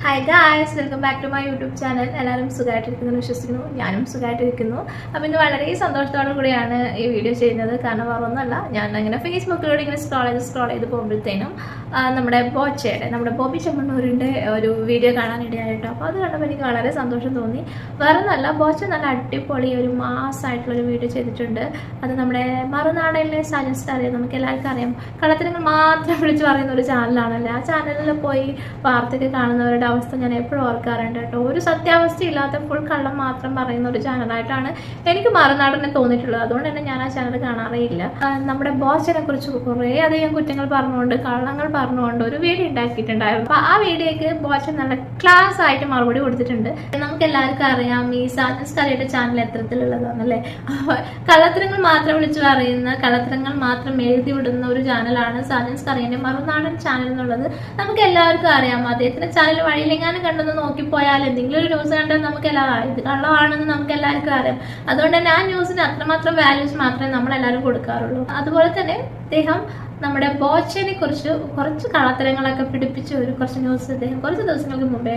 Hi guys, welcome back to my YouTube channel. എല്ലാവരും സുഖമായിട്ടിരിക്കുന്നു വിശ്വസിക്കുന്നു. ഞാനും സുഖമായിട്ടിരിക്കുന്നു. അപ്പോൾ ഇന്ന് വളരെ സന്തോഷത്തോടു കൂടിയാണ് ഈ വീഡിയോ ചെയ്യുന്നത്. കാരണം വേറൊന്നുമല്ല, ഞാൻ അങ്ങനെ ഫേസ്ബുക്കിലൂടെ ഇങ്ങനെ സ്ക്രോൾ ചെയ്ത് പോകുമ്പോഴത്തേനും നമ്മുടെ ബോബി ചെമ്മണ്ണൂരിൻ്റെ ഒരു വീഡിയോ കാണാനിടയായിട്ടോ. അപ്പോൾ അത് കണ്ടപ്പോൾ എനിക്ക് വളരെ സന്തോഷം തോന്നി. വേറൊന്നുമല്ല, ബോച്ച നല്ല അടിപൊളി ഒരു മാസമായിട്ടുള്ളൊരു വീഡിയോ ചെയ്തിട്ടുണ്ട്. അത് നമ്മുടെ മറുനാടനിലെ സജസ്റ്റ് അറിയാം, നമുക്ക് എല്ലാവർക്കും അറിയാം. കള്ളത്തരങ്ങൾ മാത്രം വിളിച്ച് പറയുന്ന ഒരു ചാനലാണല്ലേ. ആ ചാനലിൽ പോയി വാർത്തയൊക്കെ കാണുന്നവരുടെ അവസ്ഥ ഞാൻ എപ്പോഴും ഓർക്കാറുണ്ട് കേട്ടോ. ഒരു സത്യാവസ്ഥ ഇല്ലാത്ത ഫുൾ കള്ളം മാത്രം പറയുന്ന ഒരു ചാനലായിട്ടാണ് എനിക്ക് മറുനാടനെ തോന്നിയിട്ടുള്ളത്. അതുകൊണ്ട് തന്നെ ഞാൻ ആ ചാനൽ കാണാറേയില്ല. നമ്മുടെ ബോച്ചനെ കുറിച്ച് കുറേ അധികം കുറ്റങ്ങൾ പറഞ്ഞുകൊണ്ട് കള്ളങ്ങൾ പറഞ്ഞുകൊണ്ട് ഒരു വീഡിയോ ഉണ്ടാക്കിയിട്ടുണ്ടായിരുന്നു. അപ്പൊ ആ വീഡിയോക്ക് ബോച്ച നല്ല ക്ലാസ് ആയിട്ട് മറുപടി കൊടുത്തിട്ടുണ്ട്. നമുക്ക് എല്ലാവർക്കും അറിയാം ഈ സാജൻസ് കറിയുടെ ചാനൽ എത്രത്തിലുള്ളതാണല്ലേ. കള്ളത്തരങ്ങൾ മാത്രം വിളിച്ചു പറയുന്ന, കള്ളത്തരങ്ങൾ മാത്രം എഴുതി വിടുന്ന ഒരു ചാനലാണ് സാജൻസ് കറിയുടെ മറുനാടൻ ചാനൽ എന്നുള്ളത് നമുക്ക് എല്ലാവർക്കും അറിയാം. അദ്ദേഹത്തിന്റെ ചാനൽ വഴിയിലെങ്ങാനും കണ്ടെന്ന് നോക്കിപ്പോയാൽ എന്തെങ്കിലും ഒരു ന്യൂസ് കണ്ടാൽ നമുക്ക് ഇത് കള്ളമാണെന്ന് നമുക്ക് എല്ലാവർക്കും അറിയാം. അതുകൊണ്ട് തന്നെ ആ ന്യൂസിന് അത്രമാത്രം വാല്യൂസ് മാത്രമേ നമ്മളെല്ലാവരും കൊടുക്കാറുള്ളൂ. അതുപോലെ തന്നെ അദ്ദേഹം നമ്മുടെ ബോച്ചനെ കുറിച്ച് കുറച്ച് കള്ളത്തരങ്ങളൊക്കെ പിടിപ്പിച്ച കുറച്ച് ന്യൂസ് അദ്ദേഹം കുറച്ച് ദിവസങ്ങൾക്ക് മുമ്പേ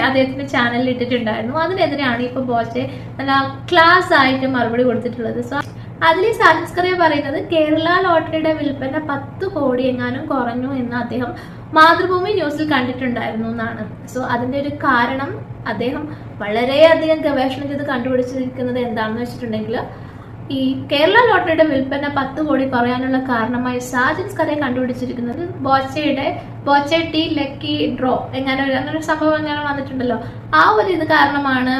അദ്ദേഹത്തിന്റെ ചാനലിൽ ഇട്ടിട്ടുണ്ടായിരുന്നു. അതിനെതിരെയാണ് ഇപ്പൊ ബോച്ചെ നല്ല ക്ലാസ് ആയിട്ട് മറുപടി കൊടുത്തിട്ടുള്ളത്. സോ അതിൽ സാജൻസ് കറിയ പറയുന്നത് കേരള ലോട്ടറിയുടെ വിൽപ്പന 10 കോടി എങ്ങാനും കുറഞ്ഞു എന്ന് അദ്ദേഹം മാതൃഭൂമി ന്യൂസിൽ കണ്ടിട്ടുണ്ടായിരുന്നു എന്നാണ്. സോ അതിന്റെ ഒരു കാരണം അദ്ദേഹം വളരെയധികം ഗവേഷണം ചെയ്ത് കണ്ടുപിടിച്ചിരിക്കുന്നത് എന്താണെന്ന് വെച്ചിട്ടുണ്ടെങ്കിൽ, ഈ കേരള ലോട്ടറിയുടെ വിൽപ്പന 10 കോടി കുറയാനുള്ള കാരണമായി സാജൻസ് കറിയെ കണ്ടുപിടിച്ചിരിക്കുന്നത് ബോച്ചെ ടി ലക്കി ഡ്രോ അങ്ങനെ സംഭവം എങ്ങനെ വന്നിട്ടുണ്ടല്ലോ. ആ ഒരു ഇത് കാരണമാണ്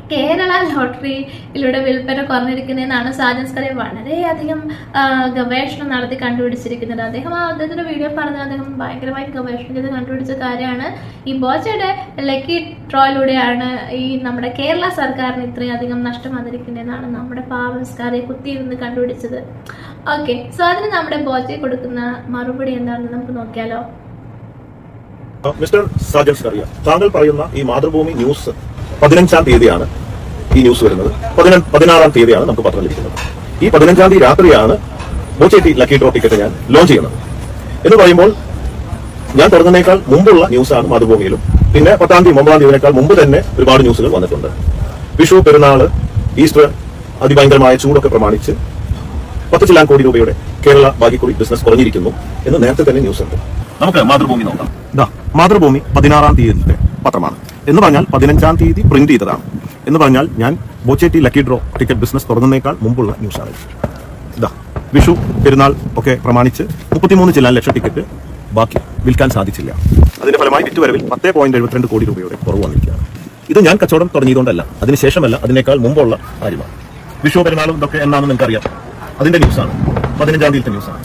കേരള ലോട്ടറിയിലൂടെ വിൽപ്പന കുറഞ്ഞിരിക്കുന്നതെന്നാണ് സാജൻസ് കറി വളരെയധികം ഗവേഷണം നടത്തി കണ്ടുപിടിച്ചിരിക്കുന്നത്. അദ്ദേഹത്തിന്റെ വീഡിയോ പറഞ്ഞത് അദ്ദേഹം ഭയങ്കരമായി ഗവേഷണം ചെയ്ത് കണ്ടുപിടിച്ച കാര്യമാണ്. ഈ ബോച്ചയുടെ ലക്കി ഡ്രോയിലൂടെയാണ് ഈ നമ്മുടെ കേരള സർക്കാരിന് ഇത്രയധികം നഷ്ടം വന്നിരിക്കുന്നതെന്നാണ് നമ്മുടെ പാവൻസ്കാരെ കുത്തിയിരുന്ന് കണ്ടുപിടിച്ചത്. ഓക്കെ, സോ അതിന് നമ്മുടെ ബോച്ചയെ കൊടുക്കുന്ന മറുപടി എന്താണെന്ന് നമുക്ക് നോക്കിയാലോ. മിസ്റ്റർ സാജൻസ് കറിയ, താങ്കൾ പറയുന്ന ഈ മാതൃഭൂമി ന്യൂസ് 15-ാം തീയതിയാണ് ഈ ന്യൂസ് വരുന്നത്. 16-ാം തീയതിയാണ് നമുക്ക് പത്രം ലഭിക്കുന്നത്. ഈ 15-ാം തീയതി രാത്രിയാണ് ബോച്ചെ ലക്കി ഡ്രോ ടിക്കറ്റ് ഞാൻ ലോഞ്ച് ചെയ്യുന്നത്. എന്ന് പറയുമ്പോൾ ഞാൻ തുടങ്ങുന്നതിനേക്കാൾ മുമ്പുള്ള ന്യൂസാണ് മാതൃഭൂമിയിലും. പിന്നെ 10-ാം തീയതി 9-ാം തീയതിനേക്കാൾ മുമ്പ് തന്നെ ഒരുപാട് ന്യൂസുകൾ വന്നിട്ടുണ്ട്. വിഷു, പെരുന്നാള്, ഈസ്റ്റർ, അതിഭയങ്കരമായ ചൂടൊക്കെ പ്രമാണിച്ച് 10 ചില്ലാൻ കോടി രൂപയുടെ കേരള ഭാഗ്യക്കുറി ബിസിനസ് കുറഞ്ഞിരിക്കുന്നു എന്ന് നേരത്തെ തന്നെ ന്യൂസ് ഉണ്ട്. നമുക്ക് മാതൃഭൂമി നോക്കാം. മാതൃഭൂമി 16-ാം തീയതിയുടെ പത്രമാണ്. എന്ന് പറഞ്ഞാൽ 15-ാം തീയതി പ്രിന്റ് ചെയ്തതാണ്. എന്ന് പറഞ്ഞാൽ ഞാൻ Boche lucky draw ticket business തുടങ്ങുന്നതിനേക്കാൾ മുമ്പുള്ള ന്യൂസാണ്. വിഷു, പെരുന്നാൾ ഒക്കെ പ്രമാണിച്ച് 33 ലക്ഷം ടിക്കറ്റ് ബാക്കി വിൽക്കാൻ സാധിച്ചില്ല. അതിന്റെ ഫലമായി വിറ്റുവരവിൽ 10.72 കോടി രൂപയുടെ കുറവ് വന്നിരിക്കുകയാണ്. ഇത് ഞാൻ കച്ചവടം തുടങ്ങിയതുകൊണ്ടല്ല, അതിനുശേഷമല്ല, അതിനേക്കാൾ മുമ്പുള്ള കാര്യമാണ്. വിഷു, പെരുന്നാളും ഇതൊക്കെ എന്നാണെന്ന് നിങ്ങൾക്കറിയാം. അതിന്റെ ന്യൂസാണ്, 15-ാം തീയതി ന്യൂസാണ്.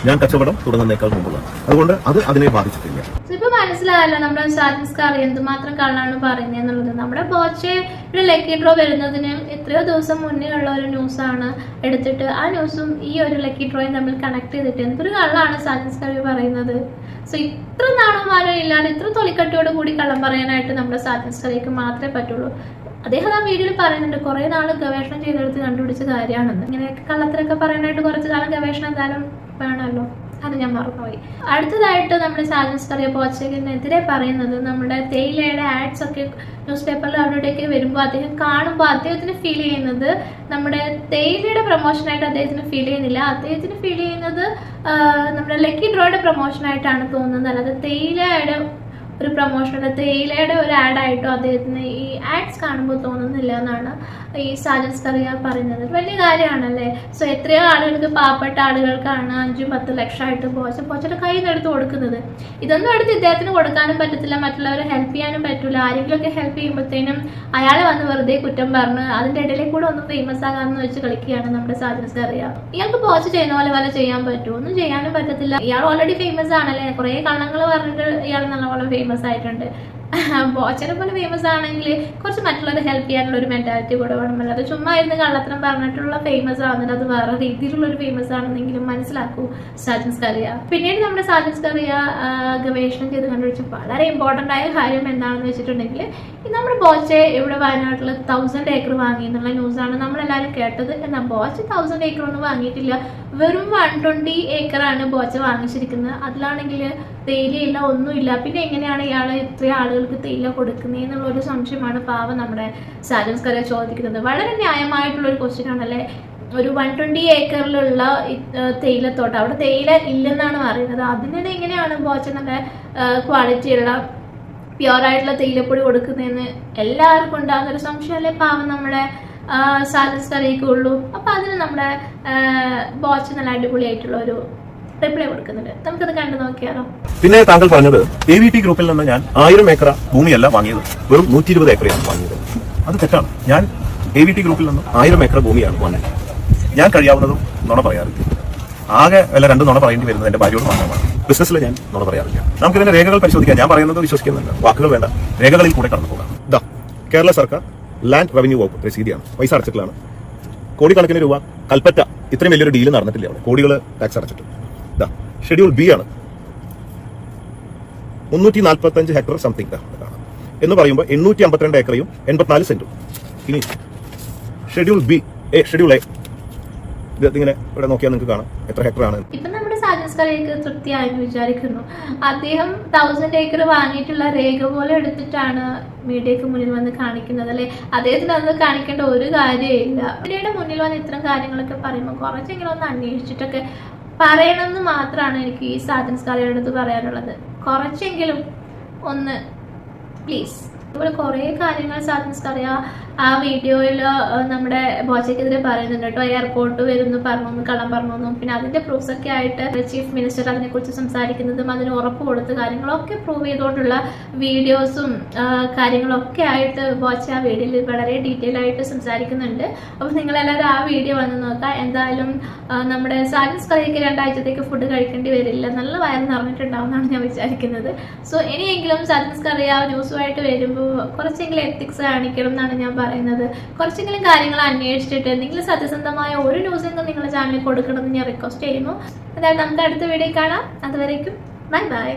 ഞാൻ കച്ചവടം തുടങ്ങുന്നതിനേക്കാൾ മുമ്പുള്ള, അതുകൊണ്ട് അത് അതിനെ ബാധിച്ചിട്ടില്ല. ഇപ്പൊ മനസ്സിലായല്ലോ നമ്മുടെ സാജൻസ് കറി എന്തുമാത്രം കള്ളാണ് പറയുന്നത് എന്നുള്ളത്. നമ്മുടെ ബോച്ചയുടെ ലക്കി ഡ്രോ വരുന്നതിന് എത്രയോ ദിവസം മുന്നേ ഉള്ള ഒരു ന്യൂസാണ് എടുത്തിട്ട് ആ ന്യൂസും ഈ ഒരു ലക്കി ഡ്രോയും തമ്മിൽ കണക്ട് ചെയ്തിട്ട് എന്തൊരു കള്ളാണ് സാജൻസ് കറി പറയുന്നത്. സോ ഇത്ര നാണമാനോ ഇല്ലാതെ ഇത്ര തൊലിക്കട്ടിയോട് കൂടി കള്ളം പറയാനായിട്ട് നമ്മുടെ സാജൻസ് കറിക്ക് മാത്രമേ പറ്റുള്ളൂ. അദ്ദേഹം ആ വീഡിയോയിൽ പറയുന്നുണ്ട് കുറെ നാൾ ഗവേഷണം ചെയ്തെടുത്ത് കണ്ടുപിടിച്ച കാര്യമാണെന്ന്. ഇങ്ങനെയൊക്കെ കള്ളത്തരൊക്കെ പറയാനായിട്ട് കുറച്ച് കാലം ഗവേഷണം എന്തായാലും വേണമല്ലോ. അത് ഞാൻ മറന്നുപോയി. അടുത്തതായിട്ട് നമ്മുടെ സാജൻസ് കറിയ ബോച്ചയ്ക്കെതിരെ പറയുന്നത് നമ്മുടെ തേയിലയുടെ ആഡ്സ് ഒക്കെ ന്യൂസ് പേപ്പറിൽ അവിടേക്ക് വരുമ്പോൾ അദ്ദേഹം കാണുമ്പോൾ അദ്ദേഹത്തിന് ഫീൽ ചെയ്യുന്നത് നമ്മുടെ തേയിലയുടെ പ്രൊമോഷനായിട്ട് അദ്ദേഹത്തിന് ഫീൽ ചെയ്യുന്നില്ല. അദ്ദേഹത്തിന് ഫീൽ ചെയ്യുന്നത് നമ്മുടെ ലക്കി ഡ്രോയുടെ പ്രൊമോഷനായിട്ടാണ് തോന്നുന്നത്. അല്ലാതെ തേയിലയുടെ ഒരു പ്രൊമോഷനുണ്ട്, തേയിലയുടെ ഒരു ആഡായിട്ടോ അദ്ദേഹത്തിന് ഈ ആഡ്സ് കാണുമ്പോൾ തോന്നുന്നില്ല എന്നാണ് ഈ സാജൻസ് കറിയ പറയുന്നത്. വലിയ കാര്യമാണല്ലേ. സോ എത്രയോ ആളുകൾക്ക്, പാവപ്പെട്ട ആളുകൾക്കാണ് 5-10 ലക്ഷമായിട്ട് ബോച്ചയുടെ കയ്യിൽ നിന്ന് എടുത്ത് കൊടുക്കുന്നത്. ഇതൊന്നും എടുത്ത് ഇദ്ദേഹത്തിന് കൊടുക്കാനും പറ്റത്തില്ല, മറ്റുള്ളവരെ ഹെൽപ്പ് ചെയ്യാനും പറ്റില്ല. ആരെങ്കിലുമൊക്കെ ഹെൽപ്പ് ചെയ്യുമ്പോഴത്തേനും അയാൾ വന്ന് വെറുതെ കുറ്റം പറഞ്ഞ് അതിൻ്റെ ഇടയിലേക്ക് കൂടെ ഒന്ന് ഫേമസ് ആകാമെന്ന് വെച്ച് കളിക്കുകയാണ് നമ്മുടെ സാജൻസ് കറിയ. ഇയാൾക്ക് ബോച്ച ചെയ്യുന്ന പോലെ ചെയ്യാൻ പറ്റുമോ? ഒന്നും ചെയ്യാനും പറ്റത്തില്ല. ഇയാൾ ഓൾറെഡി ഫേമസ് ആണല്ലേ. കുറേ കള്ളങ്ങൾ പറഞ്ഞിട്ട് ഇയാൾ നല്ലപോലെ ഫേമസ് ആയിട്ടുണ്ട്. ബോച്ചനെ പോലെ ഫേമസ് ആണെങ്കിൽ കുറച്ച് മറ്റുള്ളവരെ ഹെൽപ്പ് ചെയ്യാനുള്ള ഒരു മെന്റാലിറ്റി കൂടെ വേണമല്ലോ. അത് ചുമ്മാ ഇരുന്ന് കള്ളത്തരം പറഞ്ഞിട്ടുള്ള ഫേമസ് ആവുന്നത് അത് വേറെ രീതിയിലുള്ള ഒരു ഫേമസ് ആണെന്നെങ്കിലും മനസ്സിലാക്കൂ സാജൻസ് കറിയ. പിന്നീട് നമ്മുടെ സാജൻസ് കറിയ ഗവേഷണം ചെയ്ത് കണ്ടുപിടിച്ച വളരെ ഇമ്പോർട്ടൻ്റ് ആയ കാര്യം എന്താണെന്ന് വെച്ചിട്ടുണ്ടെങ്കിൽ, നമ്മുടെ ബോച്ചെ ഇവിടെ വയനാട്ടിൽ 1000 ഏക്കർ വാങ്ങി എന്നുള്ള ന്യൂസാണ് നമ്മളെല്ലാവരും കേട്ടത്. എന്നാൽ ബോച്ച 1000 ഏക്കർ ഒന്നും വാങ്ങിയിട്ടില്ല. വെറും 120 ഏക്കറാണ് ബോച്ച വാങ്ങിച്ചിരിക്കുന്നത്. അതിലാണെങ്കിൽ തേയിലയില്ല, ഒന്നുമില്ല. പിന്നെ എങ്ങനെയാണ് ഇയാൾ ഇത്രയും ആളുകൾക്ക് തേയില കൊടുക്കുന്നത് എന്നുള്ളൊരു സംശയമാണ് പാവം നമ്മുടെ സാജൻ സ്കറിയ ചോദിക്കുന്നത്. വളരെ ന്യായമായിട്ടുള്ളൊരു ക്വസ്റ്റ്യൻ ആണല്ലേ. ഒരു 120 ഏക്കറിലുള്ള തേയിലത്തോട്ടം, അവിടെ തേയില ഇല്ലെന്നാണ് പറയുന്നത്. അതിനിടെ എങ്ങനെയാണ് ബോച്ച നല്ല ക്വാളിറ്റിയുള്ള പ്യുവറായിട്ടുള്ള തേയിലപ്പൊടി കൊടുക്കുന്നതെന്ന് എല്ലാവർക്കും ഉണ്ടാകുന്നൊരു സംശയമല്ലേ പാവം നമ്മുടെ സാജൻ സ്കറിയക്കുള്ളൂ. അപ്പം അതിന് നമ്മുടെ ബോച്ച നല്ല അടിപൊളിയായിട്ടുള്ള ഒരു റിപ്ലൈ കൊടുക്കുന്നുണ്ട്. നമുക്കത് കണ്ടു നോക്കിയാലോ. പിന്നെ താങ്കൾ പറഞ്ഞത് AVT ഗ്രൂപ്പിൽ നിന്ന് ഞാൻ 1000 ഏക്കർ ഭൂമിയല്ല വാങ്ങിയത്, വെറും 120 ഏക്കറയാണ് വാങ്ങിയത്. അത് തെറ്റാണ്. ഞാൻ AVT ഗ്രൂപ്പിൽ നിന്ന് 1000 ഏക്കർ ഭൂമിയാണ് വാങ്ങിയത്. ഞാൻ കഴിയാവുന്നതും നുണ പറയാറില്ല. ആകെ വല്ല 2 നുണ പറയേണ്ടി വരുന്നത് എന്റെ ഭാര്യയോട് മാത്രമാണ്. ബിസിനസ്സിൽ ഞാൻ നുണ പറയാറില്ല. നമുക്ക് ഇതിന്റെ രേഖകൾ പരിശോധിക്കാം. ഞാൻ പറയുന്നത് വിശ്വസിക്കുന്നില്ല, വാക്കുകൾ വേണ്ട, രേഖകളിൽ കൂടെ കടന്നു പോകാം. ദാ കേരള സർക്കാർ ലാൻഡ് റവന്യൂ വകുപ്പ് രസീതിയാണ്, പൈസ അടച്ചിട്ടുള്ളതാണ്. കോടിക്കണക്കിന് രൂപ കൽപ്പറ്റ ഇത്രയും വലിയൊരു ഡീല് നടന്നിട്ടില്ല അവിടെ, കോടികൾ ടാക്സ് അടച്ചിട്ട്. ദാ ഷെഡ്യൂൾ ബി ആണ്, 345 ഹെക്ടർ സംതിങ് എന്ന് പറയുമ്പോൾ 852 ഏക്കറയും 84 സെന്റും. ഇനി ഷെഡ്യൂൾ ബി, ഷെഡ്യൂൾ എ, ഇതിങ്ങനെ ഇവിടെ നോക്കിയാൽ നിങ്ങൾക്ക് കാണാം എത്ര ഹെക്ടറാണ്. ഇപ്പൊ നമ്മുടെ സാജൻ സ്കറിയക്ക് തൃപ്തിയായെന്ന് വിചാരിക്കുന്നു. അദ്ദേഹം 1000 ഏക്കർ വാങ്ങിയിട്ടുള്ള രേഖ പോലെ എടുത്തിട്ടാണ് മീഡിയക്ക് മുന്നിൽ വന്ന് കാണിക്കുന്നത് അല്ലെ. അദ്ദേഹത്തിന് അത് കാണിക്കേണ്ട ഒരു കാര്യമില്ല. മീഡിയയുടെ മുന്നിൽ വന്ന് ഇത്തരം കാര്യങ്ങളൊക്കെ പറയുമ്പോൾ കുറച്ചെങ്കിലും ഒന്ന് അന്വേഷിച്ചിട്ടൊക്കെ പറയണമെന്ന് മാത്രമാണ് എനിക്ക് ഈ സാജൻ സ്കറിയയുടെ അടുത്ത് പറയാനുള്ളത്. കുറച്ചെങ്കിലും ഒന്ന് പ്ലീസ്. അതുപോലെ കുറേ കാര്യങ്ങൾ സാജൻ സ്കറിയ ആ വീഡിയോയിൽ നമ്മുടെ ബോച്ചയ്ക്കെതിരെ പറയുന്നുണ്ട് കേട്ടോ. എയർപോർട്ട് വരുന്നു പറഞ്ഞു, കള്ളം പറഞ്ഞു. പിന്നെ അതിന്റെ പ്രൂഫ്സ് ഒക്കെ ആയിട്ട് ചീഫ് മിനിസ്റ്റർ അതിനെക്കുറിച്ച് സംസാരിക്കുന്നതും അതിന് ഉറപ്പ് കൊടുത്ത കാര്യങ്ങളൊക്കെ പ്രൂവ് ചെയ്തുകൊണ്ടുള്ള വീഡിയോസും കാര്യങ്ങളൊക്കെ ആയിട്ട് ബോച്ച ആ വീഡിയോയിൽ വളരെ ഡീറ്റെയിൽ ആയിട്ട് സംസാരിക്കുന്നുണ്ട്. അപ്പോൾ നിങ്ങളെല്ലാവരും ആ വീഡിയോ വന്ന് നോക്കുക. എന്തായാലും നമ്മുടെ സാജൻ സ്കറിയക്ക് 2 ആഴ്ചത്തേക്ക് ഫുഡ് കഴിക്കേണ്ടി വരില്ല, നല്ല വയറ് നിറഞ്ഞിട്ടുണ്ടാവും എന്നാണ് ഞാൻ വിചാരിക്കുന്നത്. സോ ഇനിയെങ്കിലും സാജൻ സ്കറിയ ന്യൂസുമായിട്ട് വരുമ്പോൾ കുറച്ചെങ്കിലും എത്തിക്സ് കാണിക്കണം എന്നാണ് ഞാൻ പറയുന്നത്. കുറച്ചെങ്കിലും കാര്യങ്ങൾ അന്വേഷിച്ചിട്ട് എന്തെങ്കിലും സത്യസന്ധമായ ഒരു ന്യൂസെങ്കിലും നിങ്ങളുടെ ചാനലിൽ കൊടുക്കണമെന്ന് ഞാൻ റിക്വസ്റ്റ് ചെയ്യുന്നു. അതായത് നമുക്ക് അടുത്ത വീഡിയോ കാണാം. അതുവരേക്കും ബൈ ബൈ.